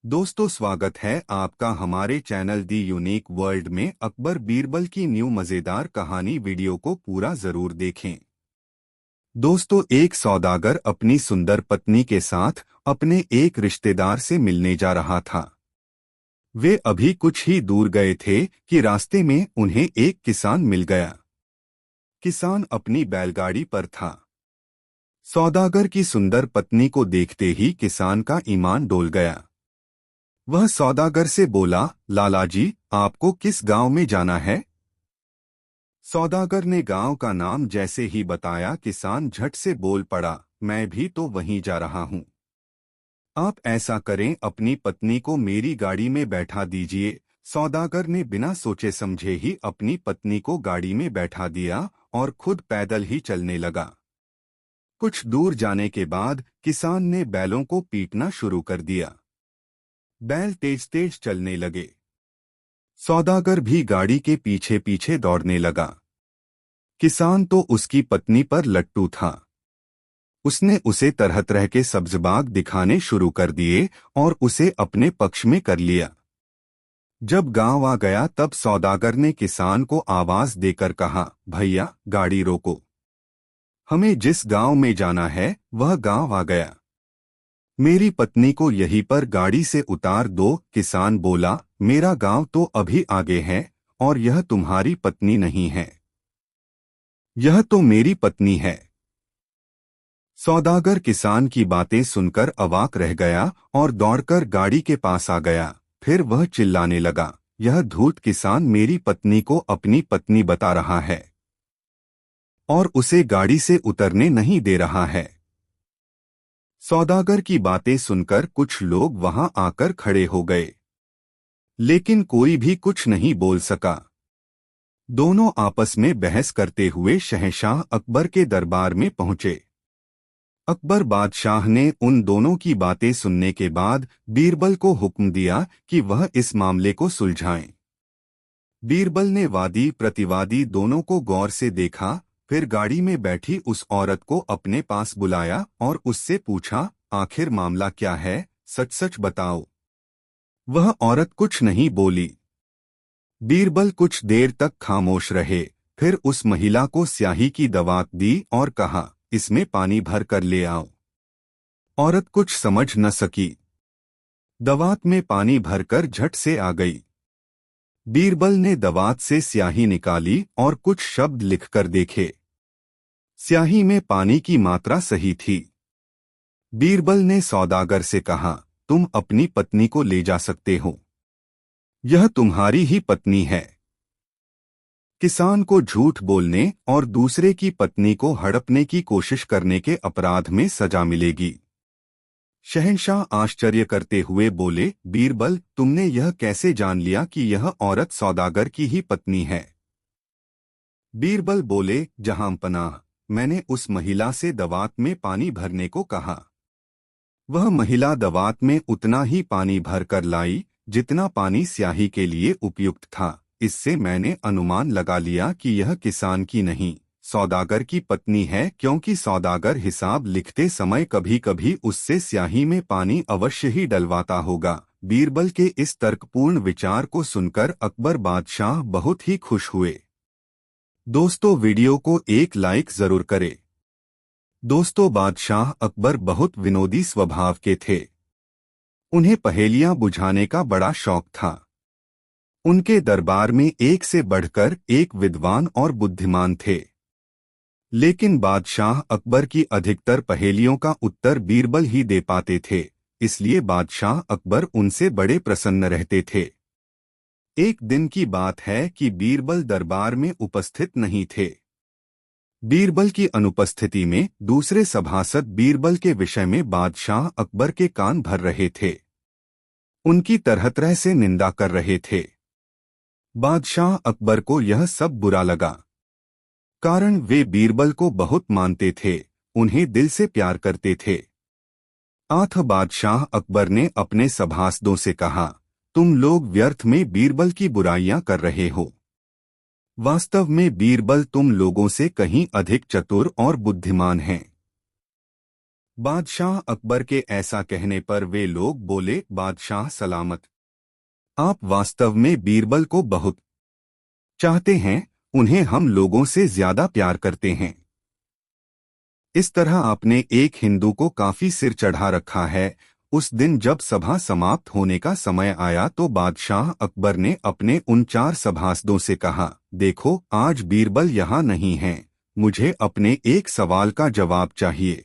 दोस्तों, स्वागत है आपका हमारे चैनल दी यूनिक वर्ल्ड में। अकबर बीरबल की न्यू मजेदार कहानी वीडियो को पूरा जरूर देखें। दोस्तों, एक सौदागर अपनी सुंदर पत्नी के साथ अपने एक रिश्तेदार से मिलने जा रहा था। वे अभी कुछ ही दूर गए थे कि रास्ते में उन्हें एक किसान मिल गया। किसान अपनी बैलगाड़ी पर था। सौदागर की सुंदर पत्नी को देखते ही किसान का ईमान डोल गया। वह सौदागर से बोला, लाला जी, आपको किस गांव में जाना है? सौदागर ने गांव का नाम जैसे ही बताया, किसान झट से बोल पड़ा, मैं भी तो वहीं जा रहा हूं। आप ऐसा करें, अपनी पत्नी को मेरी गाड़ी में बैठा दीजिए। सौदागर ने बिना सोचे समझे ही अपनी पत्नी को गाड़ी में बैठा दिया और खुद पैदल ही चलने लगा। कुछ दूर जाने के बाद किसान ने बैलों को पीटना शुरू कर दिया। बैल तेज तेज चलने लगे। सौदागर भी गाड़ी के पीछे पीछे दौड़ने लगा। किसान तो उसकी पत्नी पर लट्टू था। उसने उसे तरह तरह के सब्जबाग दिखाने शुरू कर दिए और उसे अपने पक्ष में कर लिया। जब गांव आ गया तब सौदागर ने किसान को आवाज देकर कहा, भैया, गाड़ी रोको। हमें जिस गांव में जाना है वह गांव आ गया। मेरी पत्नी को यहीं पर गाड़ी से उतार दो। किसान बोला, मेरा गांव तो अभी आगे है और यह तुम्हारी पत्नी नहीं है, यह तो मेरी पत्नी है। सौदागर किसान की बातें सुनकर अवाक रह गया और दौड़कर गाड़ी के पास आ गया। फिर वह चिल्लाने लगा, यह धूर्त किसान मेरी पत्नी को अपनी पत्नी बता रहा है और उसे गाड़ी से उतरने नहीं दे रहा है। सौदागर की बातें सुनकर कुछ लोग वहां आकर खड़े हो गए, लेकिन कोई भी कुछ नहीं बोल सका। दोनों आपस में बहस करते हुए शहंशाह अकबर के दरबार में पहुंचे। अकबर बादशाह ने उन दोनों की बातें सुनने के बाद बीरबल को हुक्म दिया कि वह इस मामले को सुलझाएं। बीरबल ने वादी प्रतिवादी दोनों को गौर से देखा, फिर गाड़ी में बैठी उस औरत को अपने पास बुलाया और उससे पूछा, आखिर मामला क्या है, सच सच बताओ। वह औरत कुछ नहीं बोली। बीरबल कुछ देर तक खामोश रहे, फिर उस महिला को स्याही की दवात दी और कहा, इसमें पानी भर कर ले आओ। औरत कुछ समझ न सकी। दवात में पानी भरकर झट से आ गई। बीरबल ने दवात से स्याही निकाली और कुछ शब्द लिखकर देखे। स्याही में पानी की मात्रा सही थी। बीरबल ने सौदागर से कहा, तुम अपनी पत्नी को ले जा सकते हो, यह तुम्हारी ही पत्नी है। किसान को झूठ बोलने और दूसरे की पत्नी को हड़पने की कोशिश करने के अपराध में सजा मिलेगी। शहंशाह आश्चर्य करते हुए बोले, बीरबल, तुमने यह कैसे जान लिया कि यह औरत सौदागर की ही पत्नी है? बीरबल बोले, जहांपनाह, मैंने उस महिला से दवात में पानी भरने को कहा। वह महिला दवात में उतना ही पानी भर कर लाई जितना पानी स्याही के लिए उपयुक्त था। इससे मैंने अनुमान लगा लिया कि यह किसान की नहीं, सौदागर की पत्नी है, क्योंकि सौदागर हिसाब लिखते समय कभी कभी उससे स्याही में पानी अवश्य ही डलवाता होगा। बीरबल के इस तर्कपूर्ण विचार को सुनकर अकबर बादशाह बहुत ही खुश हुए। दोस्तों, वीडियो को एक लाइक जरूर करें। दोस्तों, बादशाह अकबर बहुत विनोदी स्वभाव के थे। उन्हें पहेलियां बुझाने का बड़ा शौक था। उनके दरबार में एक से बढ़कर एक विद्वान और बुद्धिमान थे, लेकिन बादशाह अकबर की अधिकतर पहेलियों का उत्तर बीरबल ही दे पाते थे, इसलिए बादशाह अकबर उनसे बड़े प्रसन्न रहते थे। एक दिन की बात है कि बीरबल दरबार में उपस्थित नहीं थे। बीरबल की अनुपस्थिति में दूसरे सभासद बीरबल के विषय में बादशाह अकबर के कान भर रहे थे। उनकी तरह तरह से निंदा कर रहे थे। बादशाह अकबर को यह सब बुरा लगा, कारण वे बीरबल को बहुत मानते थे, उन्हें दिल से प्यार करते थे। आठ बादशाह अकबर ने अपने सभासदों से कहा, तुम लोग व्यर्थ में बीरबल की बुराइयां कर रहे हो। वास्तव में बीरबल तुम लोगों से कहीं अधिक चतुर और बुद्धिमान हैं। बादशाह अकबर के ऐसा कहने पर वे लोग बोले, बादशाह सलामत। आप वास्तव में बीरबल को बहुत चाहते हैं, उन्हें हम लोगों से ज्यादा प्यार करते हैं। इस तरह आपने एक हिंदू को काफी सिर चढ़ा रखा है। उस दिन जब सभा समाप्त होने का समय आया तो बादशाह अकबर ने अपने उन 4 सभासदों से कहा, देखो आज बीरबल यहाँ नहीं है, मुझे अपने एक सवाल का जवाब चाहिए।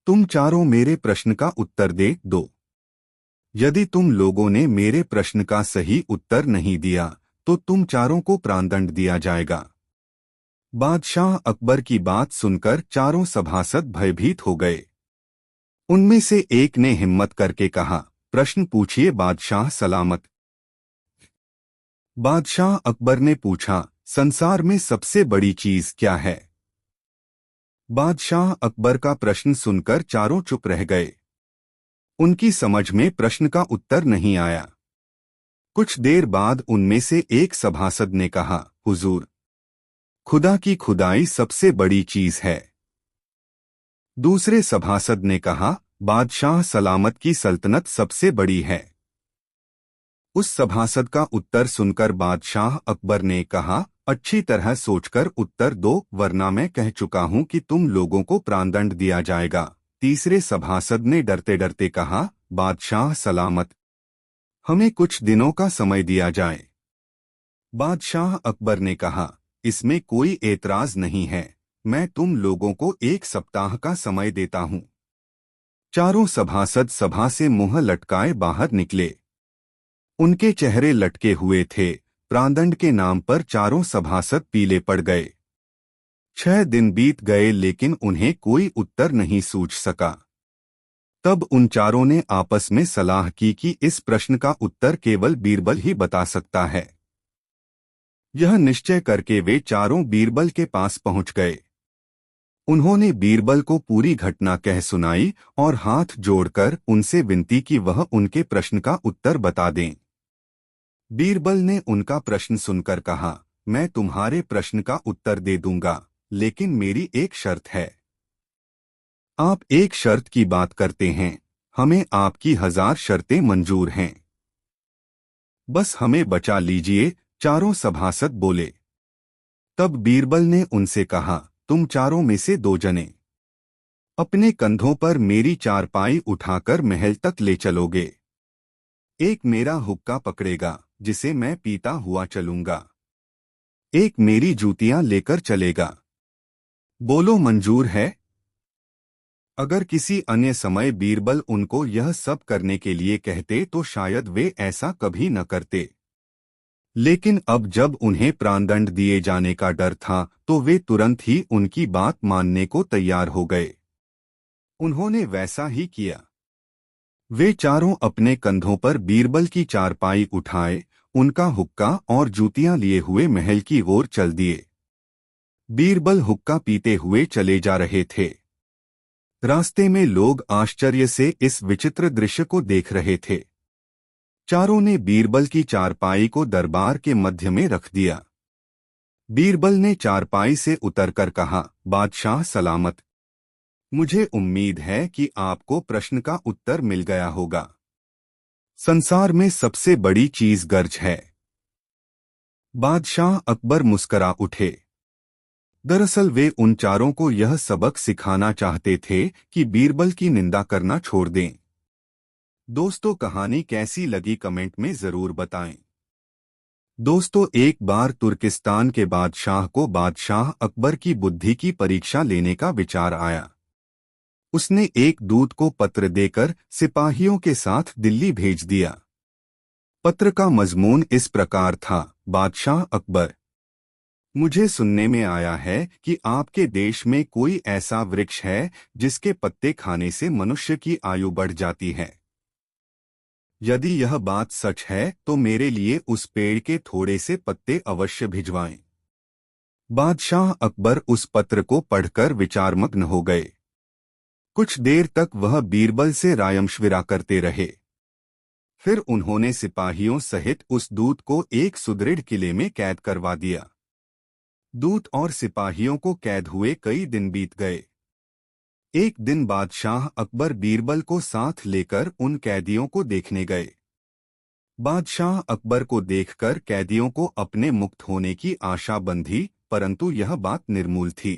तुम चारों मेरे प्रश्न का उत्तर दे दो। यदि तुम लोगों ने मेरे प्रश्न का सही उत्तर नहीं दिया तो तुम चारों को प्राणदंड दिया जाएगा। बादशाह अकबर की बात सुनकर चारों सभासद भयभीत हो गए। उनमें से एक ने हिम्मत करके कहा, प्रश्न पूछिए बादशाह सलामत। बादशाह अकबर ने पूछा, संसार में सबसे बड़ी चीज क्या है? बादशाह अकबर का प्रश्न सुनकर चारों चुप रह गए। उनकी समझ में प्रश्न का उत्तर नहीं आया। कुछ देर बाद उनमें से एक सभासद ने कहा, हुजूर, खुदा की खुदाई सबसे बड़ी चीज है। दूसरे सभासद ने कहा, बादशाह सलामत की सल्तनत सबसे बड़ी है। उस सभासद का उत्तर सुनकर बादशाह अकबर ने कहा, अच्छी तरह सोचकर उत्तर दो, वरना मैं कह चुका हूं कि तुम लोगों को प्राणदंड दिया जाएगा। तीसरे सभासद ने डरते डरते कहा, बादशाह सलामत, हमें कुछ दिनों का समय दिया जाए। बादशाह अकबर ने कहा, इसमें कोई एतराज नहीं है, मैं तुम लोगों को 1 सप्ताह का समय देता हूं। चारों सभासद सभा से मुंह लटकाए बाहर निकले। उनके चेहरे लटके हुए थे। प्राणदंड के नाम पर चारों सभासद पीले पड़ गए। 6 दिन बीत गए लेकिन उन्हें कोई उत्तर नहीं सूझ सका। तब उन चारों ने आपस में सलाह की कि इस प्रश्न का उत्तर केवल बीरबल ही बता सकता है। यह निश्चय करके वे चारों बीरबल के पास पहुंच गए। उन्होंने बीरबल को पूरी घटना कह सुनाई और हाथ जोड़कर उनसे विनती की वह उनके प्रश्न का उत्तर बता दें। बीरबल ने उनका प्रश्न सुनकर कहा, मैं तुम्हारे प्रश्न का उत्तर दे दूंगा, लेकिन मेरी एक शर्त है। आप एक शर्त की बात करते हैं, हमें आपकी 1000 शर्तें मंजूर हैं। बस हमें बचा लीजिए, चारों सभासद बोले। तब बीरबल ने उनसे कहा, तुम चारों में से 2 जने अपने कंधों पर मेरी चारपाई उठाकर महल तक ले चलोगे। एक मेरा हुक्का पकड़ेगा जिसे मैं पीता हुआ चलूंगा। एक मेरी जूतियां लेकर चलेगा। बोलो मंजूर है? अगर किसी अन्य समय बीरबल उनको यह सब करने के लिए कहते तो शायद वे ऐसा कभी न करते। लेकिन अब जब उन्हें प्राणदंड दिए जाने का डर था तो वे तुरंत ही उनकी बात मानने को तैयार हो गए। उन्होंने वैसा ही किया। वे चारों अपने कंधों पर बीरबल की चारपाई उठाए, उनका हुक्का और जूतियां लिए हुए महल की ओर चल दिए। बीरबल हुक्का पीते हुए चले जा रहे थे। रास्ते में लोग आश्चर्य से इस विचित्र दृश्य को देख रहे थे। चारों ने बीरबल की चारपाई को दरबार के मध्य में रख दिया। बीरबल ने चारपाई से उतरकर कहा, बादशाह सलामत, मुझे उम्मीद है कि आपको प्रश्न का उत्तर मिल गया होगा। संसार में सबसे बड़ी चीज गर्ज है। बादशाह अकबर मुस्करा उठे। दरअसल वे उन चारों को यह सबक सिखाना चाहते थे कि बीरबल की निंदा करना छोड़ दें। दोस्तों, कहानी कैसी लगी कमेंट में जरूर बताएं। दोस्तों, एक बार तुर्किस्तान के बादशाह को बादशाह अकबर की बुद्धि की परीक्षा लेने का विचार आया। उसने एक दूत को पत्र देकर सिपाहियों के साथ दिल्ली भेज दिया। पत्र का मजमून इस प्रकार था, बादशाह अकबर, मुझे सुनने में आया है कि आपके देश में कोई ऐसा वृक्ष है जिसके पत्ते खाने से मनुष्य की आयु बढ़ जाती है। यदि यह बात सच है तो मेरे लिए उस पेड़ के थोड़े से पत्ते अवश्य भिजवाएं। बादशाह अकबर उस पत्र को पढ़कर विचारमग्न हो गए। कुछ देर तक वह बीरबल से रायमशविरा करते रहे। फिर उन्होंने सिपाहियों सहित उस दूत को एक सुदृढ़ किले में कैद करवा दिया। दूत और सिपाहियों को कैद हुए कई दिन बीत गए। एक दिन बादशाह अकबर बीरबल को साथ लेकर उन कैदियों को देखने गए। बादशाह अकबर को देखकर कैदियों को अपने मुक्त होने की आशा बंधी, परंतु यह बात निर्मूल थी।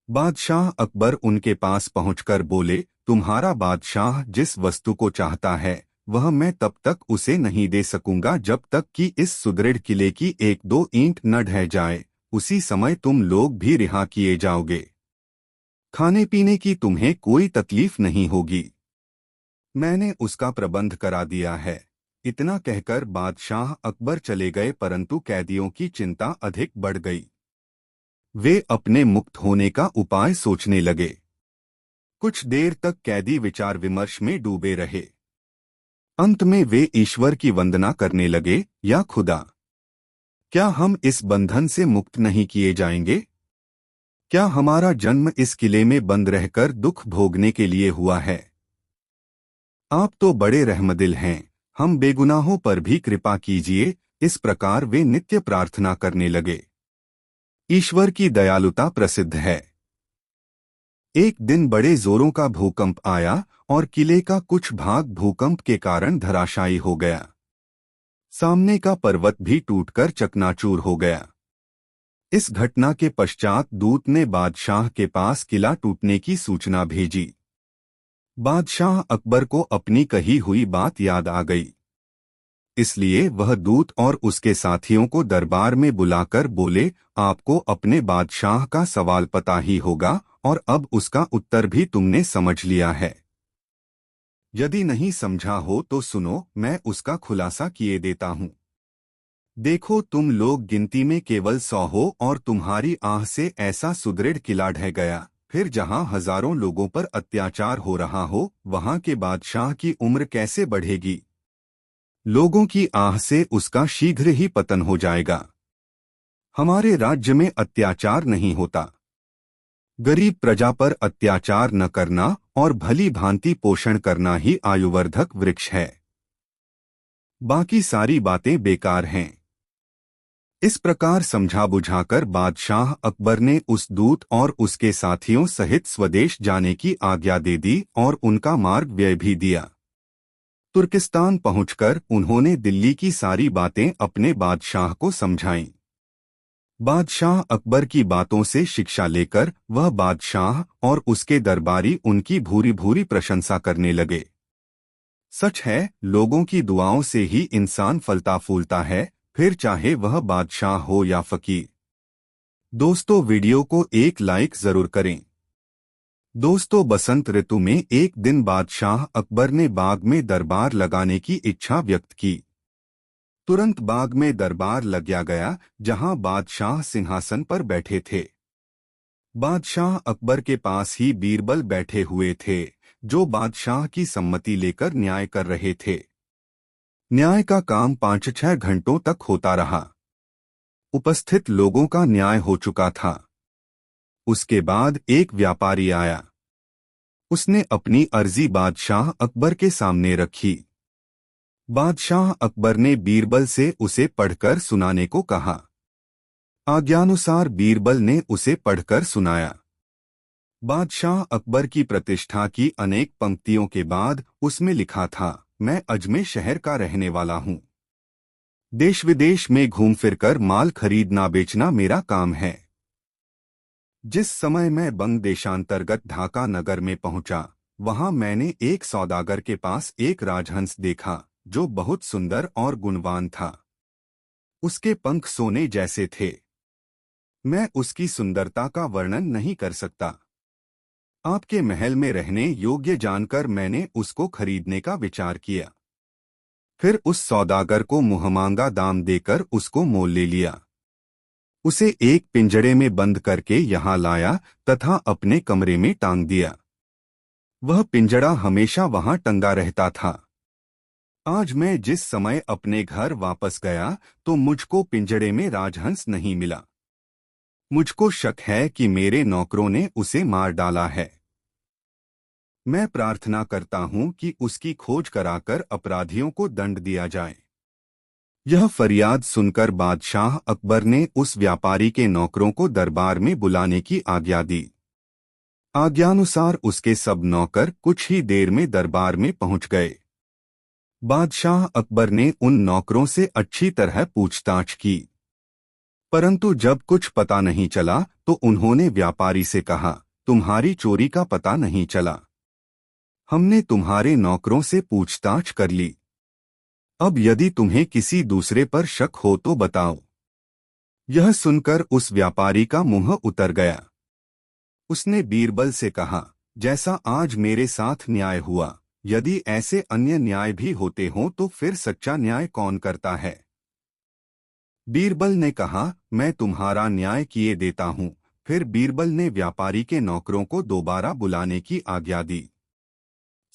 बादशाह अकबर उनके पास पहुंचकर बोले, तुम्हारा बादशाह जिस वस्तु को चाहता है वह मैं तब तक उसे नहीं दे सकूंगा जब तक कि इस सुदृढ़ किले की एक दो ईंट न ढह जाए। उसी समय तुम लोग भी रिहा किए जाओगे। खाने पीने की तुम्हें कोई तकलीफ नहीं होगी। मैंने उसका प्रबंध करा दिया है। इतना कहकर बादशाह अकबर चले गए, परंतु कैदियों की चिंता अधिक बढ़ गई। वे अपने मुक्त होने का उपाय सोचने लगे। कुछ देर तक कैदी विचार विमर्श में डूबे रहे। अंत में वे ईश्वर की वंदना करने लगे, या खुदा, क्या हम इस बंधन से मुक्त नहीं किए जाएंगे? क्या हमारा जन्म इस किले में बंद रहकर दुख भोगने के लिए हुआ है? आप तो बड़े रहमदिल हैं, हम बेगुनाहों पर भी कृपा कीजिए। इस प्रकार वे नित्य प्रार्थना करने लगे। ईश्वर की दयालुता प्रसिद्ध है। एक दिन बड़े जोरों का भूकंप आया और किले का कुछ भाग भूकंप के कारण धराशायी हो गया। सामने का पर्वत भी टूटकर चकनाचूर हो गया। इस घटना के पश्चात दूत ने बादशाह के पास किला टूटने की सूचना भेजी। बादशाह अकबर को अपनी कही हुई बात याद आ गई। इसलिए वह दूत और उसके साथियों को दरबार में बुलाकर बोले, आपको अपने बादशाह का सवाल पता ही होगा और अब उसका उत्तर भी तुमने समझ लिया है। यदि नहीं समझा हो तो सुनो, मैं उसका खुलासा किए देता हूँ। देखो, तुम लोग गिनती में केवल 100 हो और तुम्हारी आह से ऐसा सुदृढ़ किला ढह गया। फिर जहाँ हजारों लोगों पर अत्याचार हो रहा हो, वहाँ के बादशाह की उम्र कैसे बढ़ेगी? लोगों की आह से उसका शीघ्र ही पतन हो जाएगा। हमारे राज्य में अत्याचार नहीं होता। गरीब प्रजा पर अत्याचार न करना और भली भांति पोषण करना ही आयुवर्धक वृक्ष है। बाकी सारी बातें बेकार हैं। इस प्रकार समझा बुझाकर बादशाह अकबर ने उस दूत और उसके साथियों सहित स्वदेश जाने की आज्ञा दे दी और उनका मार्ग व्यय भी दिया। तुर्किस्तान पहुंचकर उन्होंने दिल्ली की सारी बातें अपने बादशाह को समझाईं। बादशाह अकबर की बातों से शिक्षा लेकर वह बादशाह और उसके दरबारी उनकी भूरी भूरी प्रशंसा करने लगे। सच है, लोगों की दुआओं से ही इंसान फलता फूलता है, फिर चाहे वह बादशाह हो या फकीर। दोस्तों, वीडियो को एक लाइक जरूर करें। दोस्तों, बसंत ऋतु में एक दिन बादशाह अकबर ने बाग में दरबार लगाने की इच्छा व्यक्त की। तुरंत बाग में दरबार लगाया गया, जहां बादशाह सिंहासन पर बैठे थे। बादशाह अकबर के पास ही बीरबल बैठे हुए थे, जो बादशाह की सम्मति लेकर न्याय कर रहे थे। न्याय का काम 5-6 घंटों तक होता रहा। उपस्थित लोगों का न्याय हो चुका था। उसके बाद एक व्यापारी आया। उसने अपनी अर्जी बादशाह अकबर के सामने रखी। बादशाह अकबर ने बीरबल से उसे पढ़कर सुनाने को कहा। आज्ञानुसार बीरबल ने उसे पढ़कर सुनाया। बादशाह अकबर की प्रतिष्ठा की अनेक पंक्तियों के बाद उसमें लिखा था, मैं अजमेर शहर का रहने वाला हूँ। देश विदेश में घूम फिरकर माल खरीदना बेचना मेरा काम है। जिस समय मैं बंग देशांतर्गत ढाका नगर में पहुंचा, वहां मैंने एक सौदागर के पास एक राजहंस देखा, जो बहुत सुंदर और गुणवान था। उसके पंख सोने जैसे थे। मैं उसकी सुंदरता का वर्णन नहीं कर सकता। आपके महल में रहने योग्य जानकर मैंने उसको खरीदने का विचार किया। फिर उस सौदागर को मुहमांगा दाम देकर उसको मोल ले लिया। उसे एक पिंजड़े में बंद करके यहाँ लाया तथा अपने कमरे में टांग दिया। वह पिंजड़ा हमेशा वहां टंगा रहता था। आज मैं जिस समय अपने घर वापस गया तो मुझको पिंजड़े में राजहंस नहीं मिला। मुझको शक है कि मेरे नौकरों ने उसे मार डाला है। मैं प्रार्थना करता हूं कि उसकी खोज कराकर अपराधियों को दंड दिया जाए। यह फरियाद सुनकर बादशाह अकबर ने उस व्यापारी के नौकरों को दरबार में बुलाने की आज्ञा दी। आज्ञानुसार उसके सब नौकर कुछ ही देर में दरबार में पहुंच गए। बादशाह अकबर ने उन नौकरों से अच्छी तरह पूछताछ की, परंतु जब कुछ पता नहीं चला तो उन्होंने व्यापारी से कहा, तुम्हारी चोरी का पता नहीं चला। हमने तुम्हारे नौकरों से पूछताछ कर ली। अब यदि तुम्हें किसी दूसरे पर शक हो तो बताओ। यह सुनकर उस व्यापारी का मुंह उतर गया। उसने बीरबल से कहा, जैसा आज मेरे साथ न्याय हुआ, यदि ऐसे अन्य न्याय भी होते हों तो फिर सच्चा न्याय कौन करता है? बीरबल ने कहा, मैं तुम्हारा न्याय किए देता हूं। फिर बीरबल ने व्यापारी के नौकरों को दोबारा बुलाने की आज्ञा दी।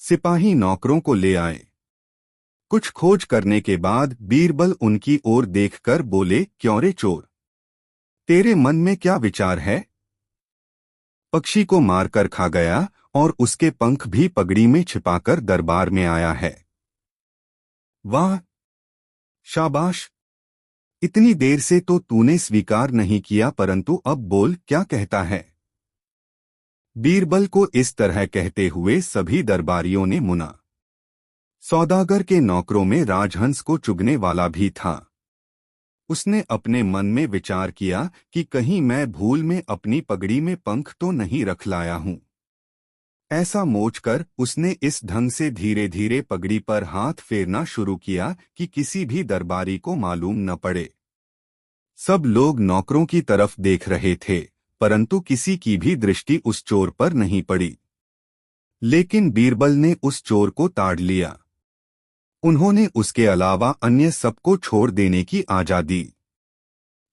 सिपाही नौकरों को ले आए। कुछ खोज करने के बाद बीरबल उनकी ओर देखकर बोले, क्यों रे चोर, तेरे मन में क्या विचार है? पक्षी को मारकर खा गया और उसके पंख भी पगड़ी में छिपाकर दरबार में आया है। वाह, शाबाश! इतनी देर से तो तूने स्वीकार नहीं किया, परंतु अब बोल, क्या कहता है? बीरबल को इस तरह कहते हुए सभी दरबारियों ने मुना। सौदागर के नौकरों में राजहंस को चुगने वाला भी था। उसने अपने मन में विचार किया कि कहीं मैं भूल में अपनी पगड़ी में पंख तो नहीं रख लाया हूं। ऐसा सोचकर उसने इस ढंग से धीरे धीरे पगड़ी पर हाथ फेरना शुरू किया कि किसी भी दरबारी को मालूम न पड़े। सब लोग नौकरों की तरफ देख रहे थे, परंतु किसी की भी दृष्टि उस चोर पर नहीं पड़ी। लेकिन बीरबल ने उस चोर को ताड़ लिया। उन्होंने उसके अलावा अन्य सबको छोड़ देने की आज्ञा दी।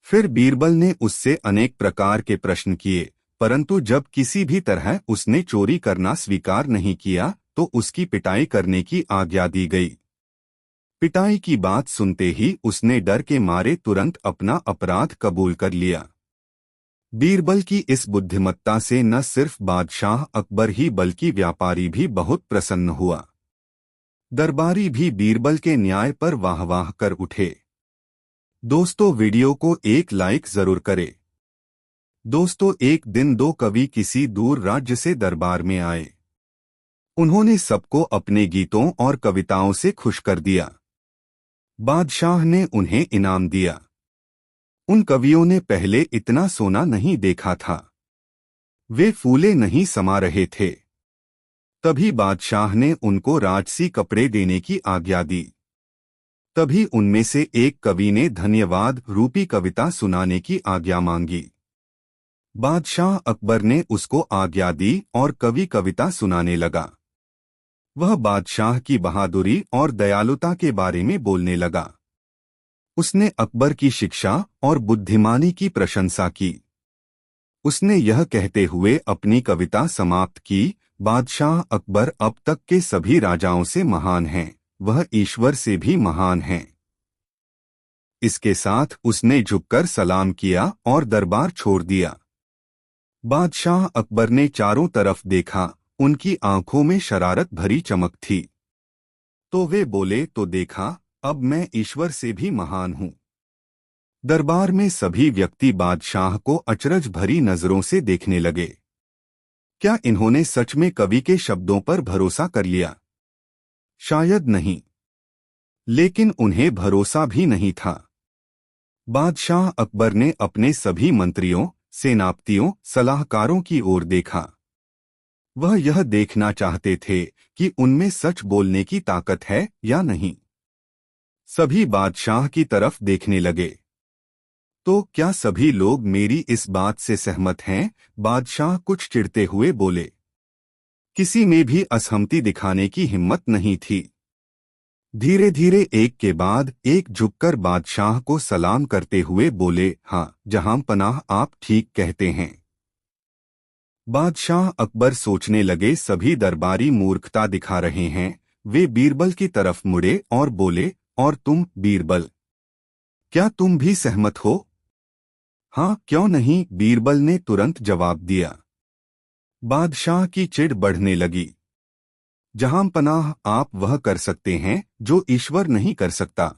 फिर बीरबल ने उससे अनेक प्रकार के प्रश्न किए, परंतु जब किसी भी तरह उसने चोरी करना स्वीकार नहीं किया तो उसकी पिटाई करने की आज्ञा दी गई। पिटाई की बात सुनते ही उसने डर के मारे तुरंत अपना अपराध कबूल कर लिया। बीरबल की इस बुद्धिमत्ता से न सिर्फ बादशाह अकबर ही बल्कि व्यापारी भी बहुत प्रसन्न हुआ। दरबारी भी बीरबल के न्याय पर वाह वाह कर उठे। दोस्तों, वीडियो को एक लाइक जरूर करें। दोस्तों, एक दिन दो कवि किसी दूर राज्य से दरबार में आए। उन्होंने सबको अपने गीतों और कविताओं से खुश कर दिया। बादशाह ने उन्हें इनाम दिया। उन कवियों ने पहले इतना सोना नहीं देखा था। वे फूले नहीं समा रहे थे। तभी बादशाह ने उनको राजसी कपड़े देने की आज्ञा दी। तभी उनमें से एक कवि ने धन्यवाद रूपी कविता सुनाने की आज्ञा मांगी। बादशाह अकबर ने उसको आज्ञा दी और कवि कविता सुनाने लगा। वह बादशाह की बहादुरी और दयालुता के बारे में बोलने लगा। उसने अकबर की शिक्षा और बुद्धिमानी की प्रशंसा की। उसने यह कहते हुए अपनी कविता समाप्त की, बादशाह अकबर अब तक के सभी राजाओं से महान हैं, वह ईश्वर से भी महान हैं। इसके साथ उसने झुककर सलाम किया और दरबार छोड़ दिया। बादशाह अकबर ने चारों तरफ देखा, उनकी आंखों में शरारत भरी चमक थी। तो वे बोले, तो देखा, अब मैं ईश्वर से भी महान हूं। दरबार में सभी व्यक्ति बादशाह को अचरज भरी नजरों से देखने लगे। क्या इन्होंने सच में कवि के शब्दों पर भरोसा कर लिया? शायद नहीं, लेकिन उन्हें भरोसा भी नहीं था। बादशाह अकबर ने अपने सभी मंत्रियों, सेनापतियों, सलाहकारों की ओर देखा। वह यह देखना चाहते थे कि उनमें सच बोलने की ताकत है या नहीं। सभी बादशाह की तरफ देखने लगे। तो क्या सभी लोग मेरी इस बात से सहमत हैं? बादशाह कुछ चिढ़ते हुए बोले। किसी में भी असहमति दिखाने की हिम्मत नहीं थी। धीरे धीरे एक के बाद एक झुककर बादशाह को सलाम करते हुए बोले, हाँ जहां पनाह, आप ठीक कहते हैं। बादशाह अकबर सोचने लगे, सभी दरबारी मूर्खता दिखा रहे हैं। वे बीरबल की तरफ मुड़े और बोले, और तुम बीरबल, क्या तुम भी सहमत हो? हाँ, क्यों नहीं, बीरबल ने तुरंत जवाब दिया। बादशाह की चिढ़ बढ़ने लगी। जहां पनाह, आप वह कर सकते हैं जो ईश्वर नहीं कर सकता।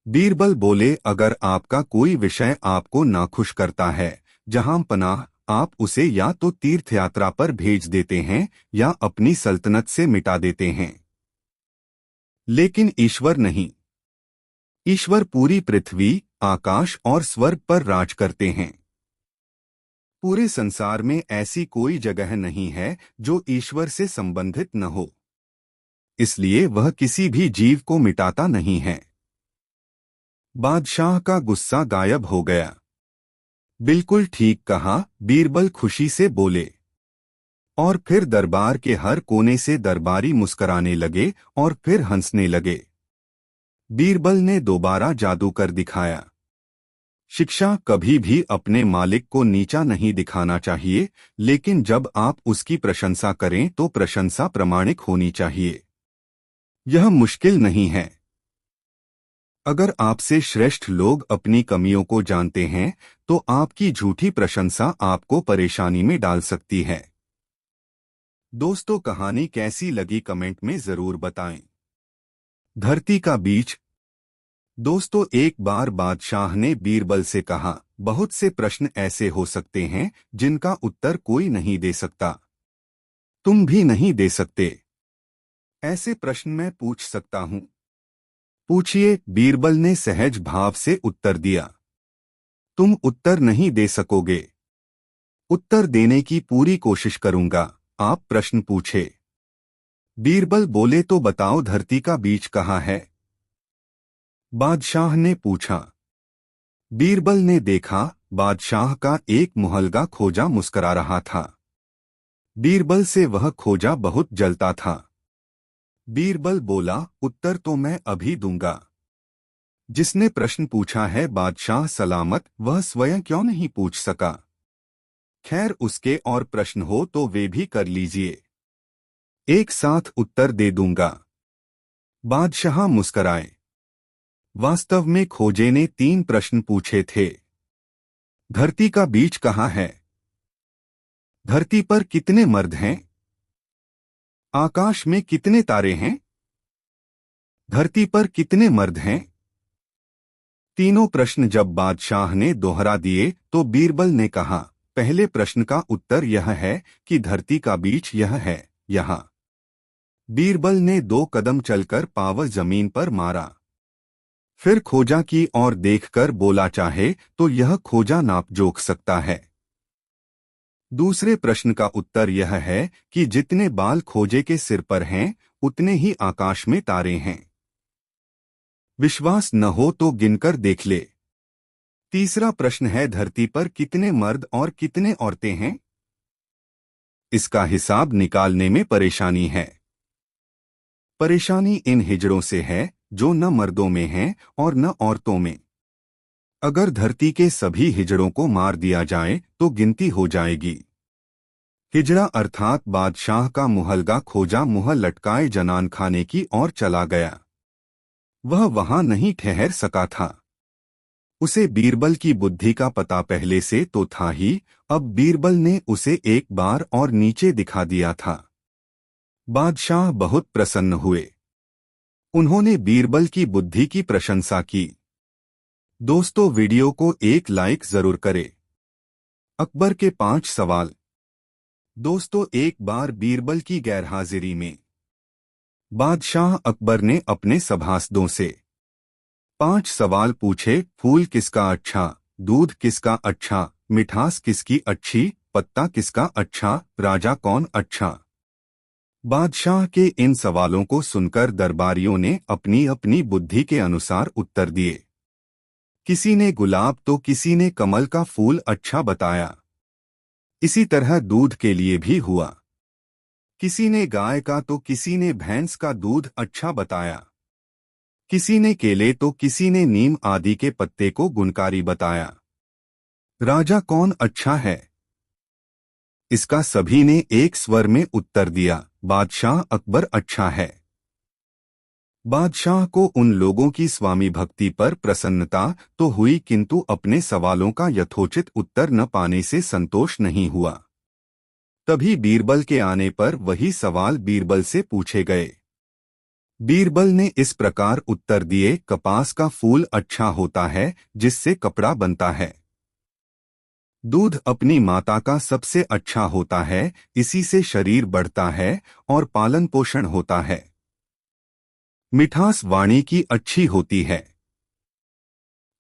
बीरबल बोले, अगर आपका कोई विषय आपको नाखुश करता है, जहां पनाह, आप उसे या तो तीर्थ यात्रा पर भेज देते हैं या अपनी सल्तनत से मिटा देते हैं। लेकिन ईश्वर नहीं। ईश्वर पूरी पृथ्वी, आकाश और स्वर्ग पर राज करते हैं। पूरे संसार में ऐसी कोई जगह नहीं है जो ईश्वर से संबंधित न हो, इसलिए वह किसी भी जीव को मिटाता नहीं है। बादशाह का गुस्सा गायब हो गया। बिल्कुल ठीक कहा, बीरबल खुशी से बोले। और फिर दरबार के हर कोने से दरबारी मुस्कराने लगे और फिर हंसने लगे। बीरबल ने दोबारा जादू कर दिखाया। शिक्षा कभी भी अपने मालिक को नीचा नहीं दिखाना चाहिए, लेकिन जब आप उसकी प्रशंसा करें तो प्रशंसा प्रामाणिक होनी चाहिए। यह मुश्किल नहीं है। अगर आपसे श्रेष्ठ लोग अपनी कमियों को जानते हैं तो आपकी झूठी प्रशंसा आपको परेशानी में डाल सकती है। दोस्तों, कहानी कैसी लगी कमेंट में जरूर बताएं। धरती का बीज। दोस्तों, एक बार बादशाह ने बीरबल से कहा, बहुत से प्रश्न ऐसे हो सकते हैं जिनका उत्तर कोई नहीं दे सकता। तुम भी नहीं दे सकते। ऐसे प्रश्न मैं पूछ सकता हूं। पूछिए, बीरबल ने सहज भाव से उत्तर दिया। तुम उत्तर नहीं दे सकोगे। उत्तर देने की पूरी कोशिश करूंगा। आप प्रश्न पूछे। बीरबल बोले, तो बताओ धरती का बीज कहाँ है? बादशाह ने पूछा। बीरबल ने देखा, बादशाह का एक मुहलगा खोजा मुस्करा रहा था। बीरबल से वह खोजा बहुत जलता था। बीरबल बोला, उत्तर तो मैं अभी दूंगा। जिसने प्रश्न पूछा है बादशाह सलामत, वह स्वयं क्यों नहीं पूछ सका? खैर, उसके और प्रश्न हो तो वे भी कर लीजिए। एक साथ उत्तर दे दूंगा। बादशाह मुस्कराए। वास्तव में खोजे ने 3 प्रश्न पूछे थे। धरती का बीज कहाँ है? धरती पर कितने मर्द हैं? आकाश में कितने तारे हैं? धरती पर कितने मर्द हैं? तीनों प्रश्न जब बादशाह ने दोहरा दिए तो बीरबल ने कहा, पहले प्रश्न का उत्तर यह है कि धरती का बीज यह है, यहाँ। बीरबल ने 2 कदम चलकर पाँव जमीन पर मारा। फिर खोजा की ओर देखकर बोला, चाहे तो यह खोजा नाप जोख सकता है। दूसरे प्रश्न का उत्तर यह है कि जितने बाल खोजे के सिर पर हैं, उतने ही आकाश में तारे हैं। विश्वास न हो तो गिनकर देख ले। तीसरा प्रश्न है, धरती पर कितने मर्द और कितने औरतें हैं? इसका हिसाब निकालने में परेशानी है। परेशानी इन हिजड़ों से है जो न मर्दों में हैं और न औरतों में। अगर धरती के सभी हिजड़ों को मार दिया जाए तो गिनती हो जाएगी। हिजड़ा अर्थात बादशाह का मुहलगा खोजा मुंह लटकाए जनान खाने की ओर चला गया। वह वहां नहीं ठहर सका था। उसे बीरबल की बुद्धि का पता पहले से तो था ही, अब बीरबल ने उसे एक बार और नीचे दिखा दिया था। बादशाह बहुत प्रसन्न हुए। उन्होंने बीरबल की बुद्धि की प्रशंसा की। दोस्तों, वीडियो को एक लाइक जरूर करें। अकबर के 5 सवाल। दोस्तों, एक बार बीरबल की गैरहाजिरी में बादशाह अकबर ने अपने सभासदों से 5 सवाल पूछे। फूल किसका अच्छा, दूध किसका अच्छा, मिठास किसकी अच्छी, पत्ता किसका अच्छा, राजा कौन अच्छा? बादशाह के इन सवालों को सुनकर दरबारियों ने अपनी अपनी बुद्धि के अनुसार उत्तर दिए। किसी ने गुलाब तो किसी ने कमल का फूल अच्छा बताया। इसी तरह दूध के लिए भी हुआ। किसी ने गाय का तो किसी ने भैंस का दूध अच्छा बताया। किसी ने केले तो किसी ने नीम आदि के पत्ते को गुणकारी बताया। राजा कौन अच्छा है? इसका सभी ने एक स्वर में उत्तर दिया, बादशाह अकबर अच्छा है। बादशाह को उन लोगों की स्वामी भक्ति पर प्रसन्नता तो हुई, किंतु अपने सवालों का यथोचित उत्तर न पाने से संतोष नहीं हुआ। तभी बीरबल के आने पर वही सवाल बीरबल से पूछे गए। बीरबल ने इस प्रकार उत्तर दिए, कपास का फूल अच्छा होता है जिससे कपड़ा बनता है। दूध अपनी माता का सबसे अच्छा होता है, इसी से शरीर बढ़ता है और पालन पोषण होता है। मिठास वाणी की अच्छी होती है।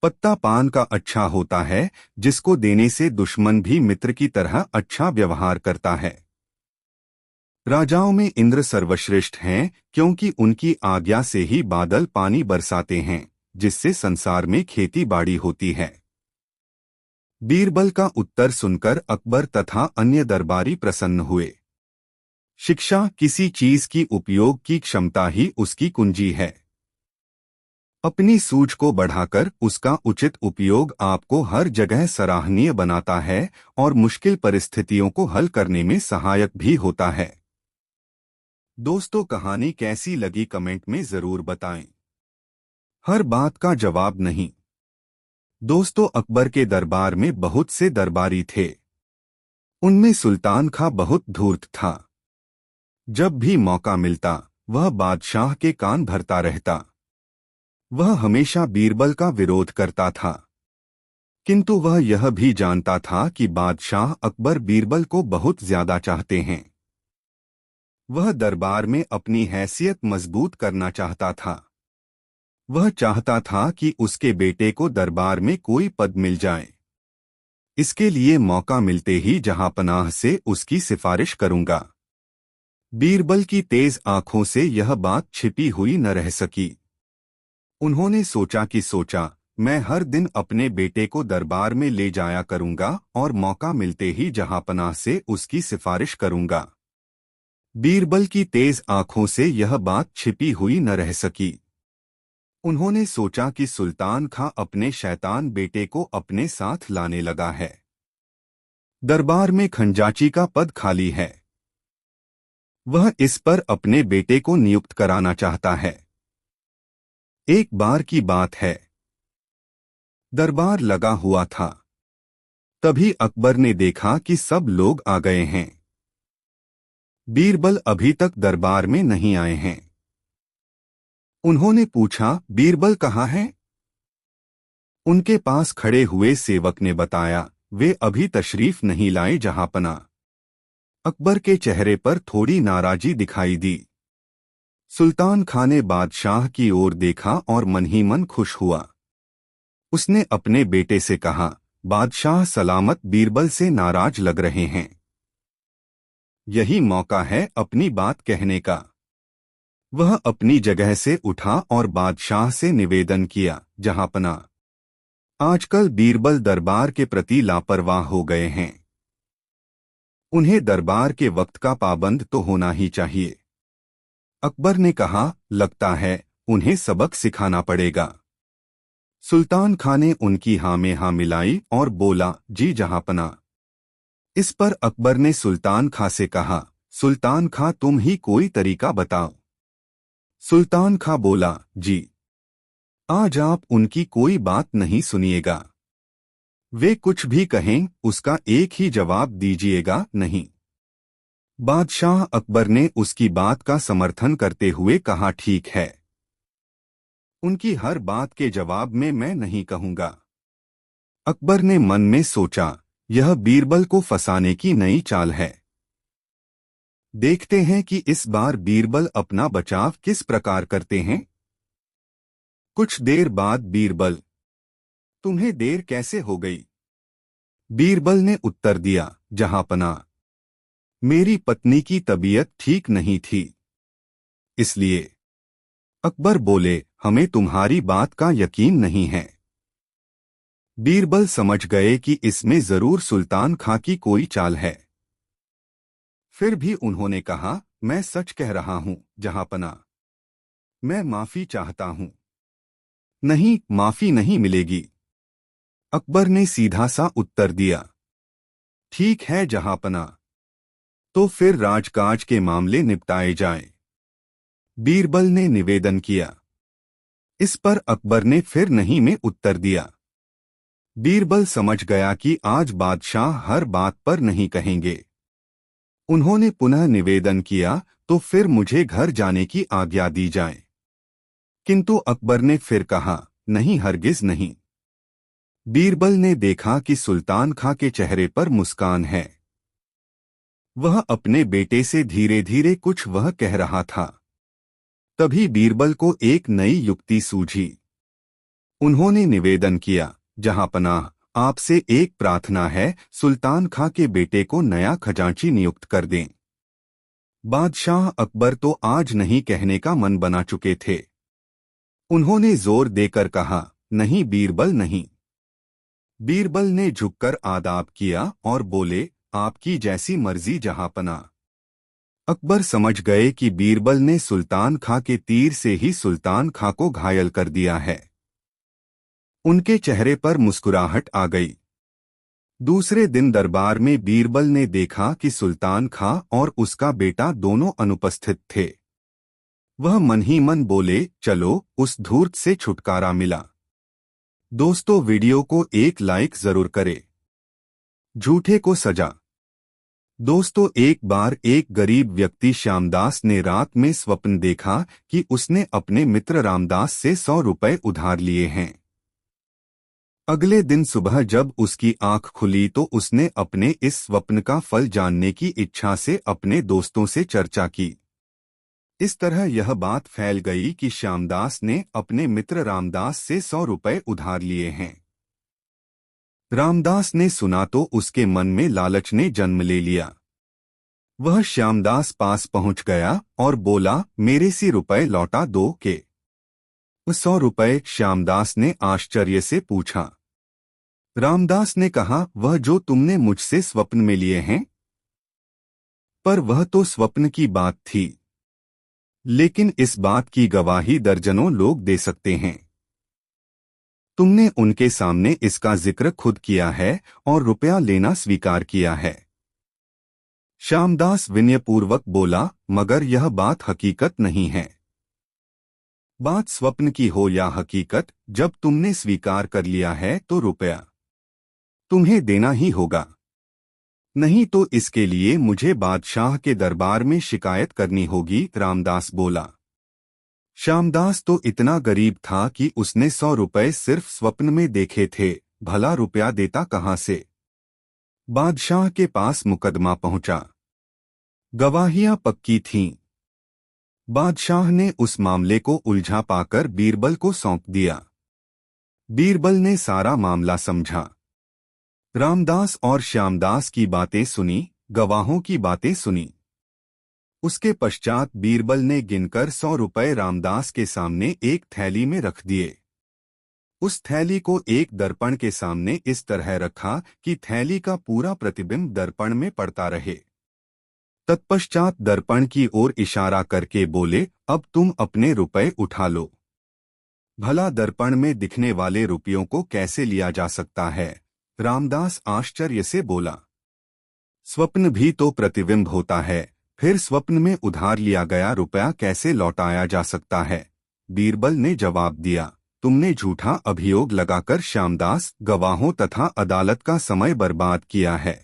पत्ता पान का अच्छा होता है, जिसको देने से दुश्मन भी मित्र की तरह अच्छा व्यवहार करता है। राजाओं में इंद्र सर्वश्रेष्ठ हैं, क्योंकि उनकी आज्ञा से ही बादल पानी बरसाते हैं, जिससे संसार में खेती बाड़ी होती है। बीरबल का उत्तर सुनकर अकबर तथा अन्य दरबारी प्रसन्न हुए। शिक्षा किसी चीज की उपयोग की क्षमता ही उसकी कुंजी है। अपनी सूझ को बढ़ाकर उसका उचित उपयोग आपको हर जगह सराहनीय बनाता है और मुश्किल परिस्थितियों को हल करने में सहायक भी होता है। दोस्तों, कहानी कैसी लगी कमेंट में जरूर बताएं। हर बात का जवाब नहीं। दोस्तों, अकबर के दरबार में बहुत से दरबारी थे। उनमें सुल्तान खां बहुत धूर्त था। जब भी मौका मिलता वह बादशाह के कान भरता रहता। वह हमेशा बीरबल का विरोध करता था, किंतु वह यह भी जानता था कि बादशाह अकबर बीरबल को बहुत ज्यादा चाहते हैं। वह दरबार में अपनी हैसियत मजबूत करना चाहता था। वह चाहता था कि उसके बेटे को दरबार में कोई पद मिल जाए। इसके लिए मौका मिलते ही जहांपनाह से उसकी सिफारिश करूंगा। बीरबल की तेज आंखों से यह बात छिपी हुई न रह सकी। उन्होंने सोचा, मैं हर दिन अपने बेटे को दरबार में ले जाया करूंगा और मौका मिलते ही जहांपनाह से उसकी सिफारिश करूंगा। बीरबल की तेज आंखों से यह बात छिपी हुई न रह सकी। उन्होंने सोचा कि सुल्तान खां अपने शैतान बेटे को अपने साथ लाने लगा है। दरबार में खंजाची का पद खाली है। वह इस पर अपने बेटे को नियुक्त कराना चाहता है। एक बार की बात है, दरबार लगा हुआ था। तभी अकबर ने देखा कि सब लोग आ गए हैं। बीरबल अभी तक दरबार में नहीं आए हैं। उन्होंने पूछा, बीरबल कहाँ हैं? उनके पास खड़े हुए सेवक ने बताया, वे अभी तशरीफ नहीं लाए जहांपना। अकबर के चेहरे पर थोड़ी नाराजी दिखाई दी। सुल्तान खां ने बादशाह की ओर देखा और मन ही मन खुश हुआ। उसने अपने बेटे से कहा, बादशाह सलामत बीरबल से नाराज लग रहे हैं। यही मौका है अपनी बात कहने का। वह अपनी जगह से उठा और बादशाह से निवेदन किया, जहांपना, आजकल बीरबल दरबार के प्रति लापरवाह हो गए हैं। उन्हें दरबार के वक्त का पाबंद तो होना ही चाहिए। अकबर ने कहा, लगता है उन्हें सबक सिखाना पड़ेगा। सुल्तान खां ने उनकी हाँ में हाँ मिलाई और बोला, जी जहांपना। इस पर अकबर ने सुल्तान खां से कहा, सुल्तान खां तुम ही कोई तरीका बताओ। सुल्तान खां बोला, जी, आज आप उनकी कोई बात नहीं सुनिएगा। वे कुछ भी कहें उसका एक ही जवाब दीजिएगा, नहीं। बादशाह अकबर ने उसकी बात का समर्थन करते हुए कहा, ठीक है, उनकी हर बात के जवाब में मैं नहीं कहूंगा। अकबर ने मन में सोचा, यह बीरबल को फंसाने की नई चाल है। देखते हैं कि इस बार बीरबल अपना बचाव किस प्रकार करते हैं। कुछ देर बाद बीरबल, तुम्हें देर कैसे हो गई? बीरबल ने उत्तर दिया, जहांपना, मेरी पत्नी की तबीयत ठीक नहीं थी, इसलिए। अकबर बोले, हमें तुम्हारी बात का यकीन नहीं है। बीरबल समझ गए कि इसमें जरूर सुल्तान खां की कोई चाल है। फिर भी उन्होंने कहा, मैं सच कह रहा हूं जहांपना, मैं माफी चाहता हूं। नहीं, माफी नहीं मिलेगी। अकबर ने सीधा सा उत्तर दिया। ठीक है जहांपना, तो फिर राजकाज के मामले निपटाए जाएं। बीरबल ने निवेदन किया। इस पर अकबर ने फिर नहीं में उत्तर दिया। बीरबल समझ गया कि आज बादशाह हर बात पर नहीं कहेंगे। उन्होंने पुनः निवेदन किया, तो फिर मुझे घर जाने की आज्ञा दी जाए। किंतु अकबर ने फिर कहा, नहीं, हरगिज नहीं। बीरबल ने देखा कि सुल्तान खां के चेहरे पर मुस्कान है। वह अपने बेटे से धीरे धीरे कुछ वह कह रहा था। तभी बीरबल को एक नई युक्ति सूझी। उन्होंने निवेदन किया, जहांपनाह, आपसे एक प्रार्थना है, सुल्तान खां के बेटे को नया खजांची नियुक्त कर दें। बादशाह अकबर तो आज नहीं कहने का मन बना चुके थे। उन्होंने जोर देकर कहा, नहीं बीरबल नहीं। बीरबल ने झुककर आदाब किया और बोले, आपकी जैसी मर्जी जहांपनाह। अकबर समझ गए कि बीरबल ने सुल्तान खां के तीर से ही सुल्तान खां को घायल कर दिया है। उनके चेहरे पर मुस्कुराहट आ गई। दूसरे दिन दरबार में बीरबल ने देखा कि सुल्तान खां और उसका बेटा दोनों अनुपस्थित थे। वह मन ही मन बोले, चलो उस धूर्त से छुटकारा मिला। दोस्तों, वीडियो को एक लाइक जरूर करें। झूठे को सजा। दोस्तों, एक बार एक गरीब व्यक्ति श्यामदास ने रात में स्वप्न देखा कि उसने अपने मित्र रामदास से 100 रुपए उधार लिए हैं। अगले दिन सुबह जब उसकी आंख खुली तो उसने अपने इस स्वप्न का फल जानने की इच्छा से अपने दोस्तों से चर्चा की। इस तरह यह बात फैल गई कि श्यामदास ने अपने मित्र रामदास से 100 रुपए उधार लिए हैं। रामदास ने सुना तो उसके मन में लालच ने जन्म ले लिया। वह श्यामदास पास पहुंच गया और बोला, मेरे 100 रुपए लौटा दो के। 100 रुपए? श्यामदास ने आश्चर्य से पूछा। रामदास ने कहा, वह जो तुमने मुझसे स्वप्न में लिए हैं। पर वह तो स्वप्न की बात थी, लेकिन इस बात की गवाही दर्जनों लोग दे सकते हैं। तुमने उनके सामने इसका जिक्र खुद किया है और रुपया लेना स्वीकार किया है। श्यामदास विनयपूर्वक बोला, मगर यह बात हकीकत नहीं है। बात स्वप्न की हो या हकीकत, जब तुमने स्वीकार कर लिया है तो रुपया तुम्हें देना ही होगा। नहीं तो इसके लिए मुझे बादशाह के दरबार में शिकायत करनी होगी। रामदास बोला। श्यामदास तो इतना गरीब था कि उसने 100 रुपए सिर्फ स्वप्न में देखे थे, भला रुपया देता कहां से। बादशाह के पास मुकदमा पहुंचा। गवाहियां पक्की थीं। बादशाह ने उस मामले को उलझा पाकर बीरबल को सौंप दिया। बीरबल ने सारा मामला समझा। रामदास और श्यामदास की बातें सुनी, गवाहों की बातें सुनी। उसके पश्चात बीरबल ने गिनकर 100 रुपए रामदास के सामने एक थैली में रख दिए। उस थैली को एक दर्पण के सामने इस तरह रखा कि थैली का पूरा प्रतिबिंब दर्पण में पड़ता रहे। तत्पश्चात दर्पण की ओर इशारा करके बोले, अब तुम अपने रुपए उठा लो। भला दर्पण में दिखने वाले रुपयों को कैसे लिया जा सकता है? रामदास आश्चर्य से बोला। स्वप्न भी तो प्रतिबिंब होता है, फिर स्वप्न में उधार लिया गया रुपया कैसे लौटाया जा सकता है? बीरबल ने जवाब दिया, तुमने झूठा अभियोग लगाकर श्यामदास, गवाहों तथा अदालत का समय बर्बाद किया है।